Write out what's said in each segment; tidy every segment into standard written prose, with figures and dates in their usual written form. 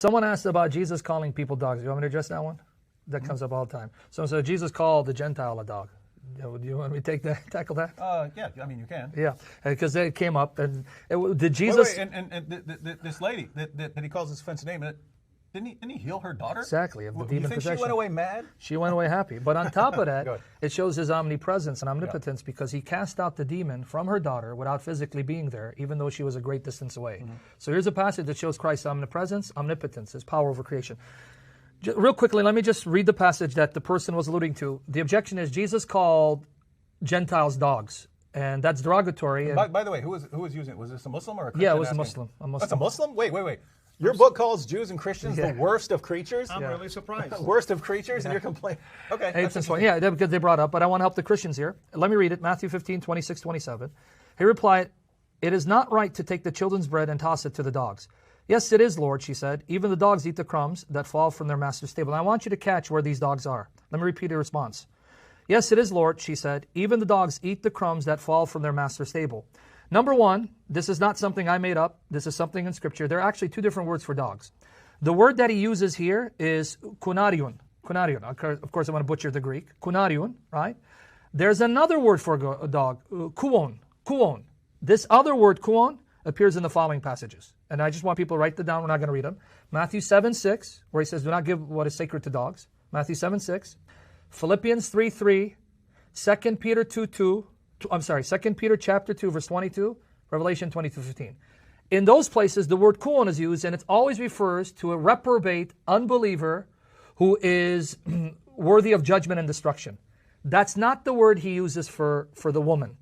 Someone asked about Jesus calling people dogs. You want me to address that one? That comes up all the time. So Jesus called the Gentile a dog. Do you want me to tackle that? Yeah, I mean, you can. Yeah, because it came up. And did Jesus... Wait, and this lady that he calls this offensive name, didn't he heal her daughter? Exactly, of the demon possession. You think she went away mad? She went away happy. But on top of that, it shows his omnipresence and omnipotence because he cast out the demon from her daughter without physically being there, even though she was a great distance away. So here's a passage that shows Christ's omnipresence, omnipotence, his power over creation. Real quickly, let me just read the passage that the person was alluding to. The objection is Jesus called Gentiles dogs, and that's derogatory. By the way, who was using it? Was this a Muslim or a Christian? Yeah, it was a Muslim. That's a Muslim? Wait. Your book calls Jews and Christians the worst of creatures? I'm really surprised. Worst of creatures, and you're complaining? Okay. Yeah, because they brought up, but I want to help the Christians here. Let me read it, Matthew 15, 26, 27. He replied, "It is not right to take the children's bread and toss it to the dogs." "Yes, it is, Lord," she said. "Even the dogs eat the crumbs that fall from their master's table." And I want you to catch where these dogs are. Let me repeat the response. "Yes, it is, Lord," she said. "Even the dogs eat the crumbs that fall from their master's table." Number one, this is not something I made up. This is something in Scripture. There are actually two different words for dogs. The word that he uses here is kunarion. Kunarion. Of course, I want to butcher the Greek. Kunarion, right? There's another word for a dog, kuon. Kuon. This other word, kuon, appears in the following passages. And I just want people to write them down. We're not going to read them. Matthew 7:6, where he says, "Do not give what is sacred to dogs." Matthew 7:6. Philippians 3:3. 2 Peter 2 Peter chapter 2, verse 22. Revelation 22:15. In those places, the word kuon is used, and it always refers to a reprobate unbeliever who is worthy of judgment and destruction. That's not the word he uses for the woman.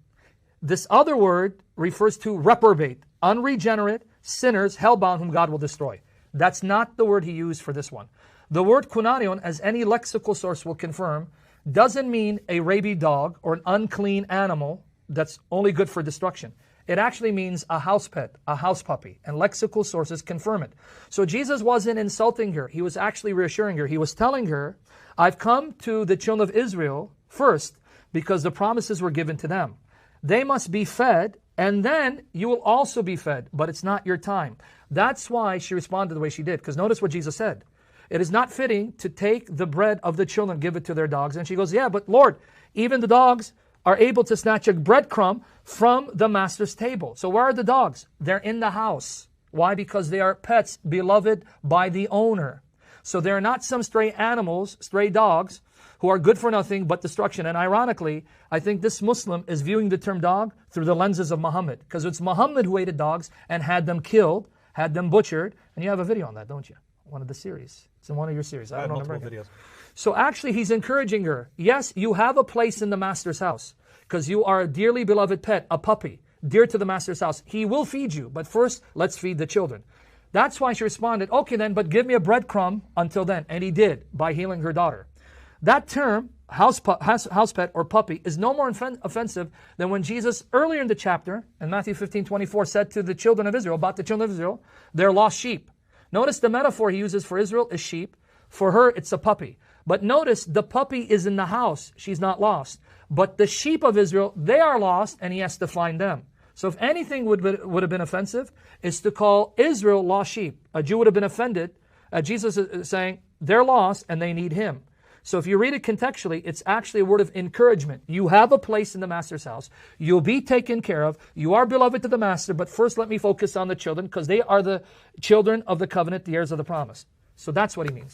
This other word refers to reprobate, unregenerate, sinners, hellbound, whom God will destroy. That's not the word he used for this one. The word kunarion, as any lexical source will confirm, doesn't mean a rabid dog or an unclean animal that's only good for destruction. It actually means a house pet, a house puppy, and lexical sources confirm it. So Jesus wasn't insulting her. He was actually reassuring her. He was telling her, I've come to the children of Israel first because the promises were given to them. They must be fed, and then you will also be fed, but it's not your time. That's why she responded the way she did, because notice what Jesus said. It is not fitting to take the bread of the children and give it to their dogs. And she goes, yeah, but Lord, even the dogs are able to snatch a breadcrumb from the master's table. So where are the dogs? They're in the house. Why? Because they are pets beloved by the owner. So they're not some stray animals, stray dogs, who are good for nothing but destruction. And ironically, I think this Muslim is viewing the term dog through the lenses of Muhammad, because it's Muhammad who hated dogs and had them killed, had them butchered. And you have a video on that, don't you? One of the series. It's in one of your series. I don't remember videos. So actually, he's encouraging her. Yes, you have a place in the master's house because you are a dearly beloved pet, a puppy, dear to the master's house. He will feed you, but first, let's feed the children. That's why she responded, okay then, but give me a breadcrumb until then. And he did, by healing her daughter. That term, house pet or puppy, is no more offensive than when Jesus, earlier in the chapter, in Matthew 15:24, said to the children of Israel, about the children of Israel, they're lost sheep. Notice the metaphor he uses for Israel is sheep. For her, it's a puppy. But notice the puppy is in the house. She's not lost. But the sheep of Israel, they are lost, and he has to find them. So if anything would have been offensive, is to call Israel lost sheep. A Jew would have been offended. Jesus is saying they're lost and they need him. So if you read it contextually, it's actually a word of encouragement. You have a place in the master's house. You'll be taken care of. You are beloved to the master, but first let me focus on the children because they are the children of the covenant, the heirs of the promise. So that's what he means.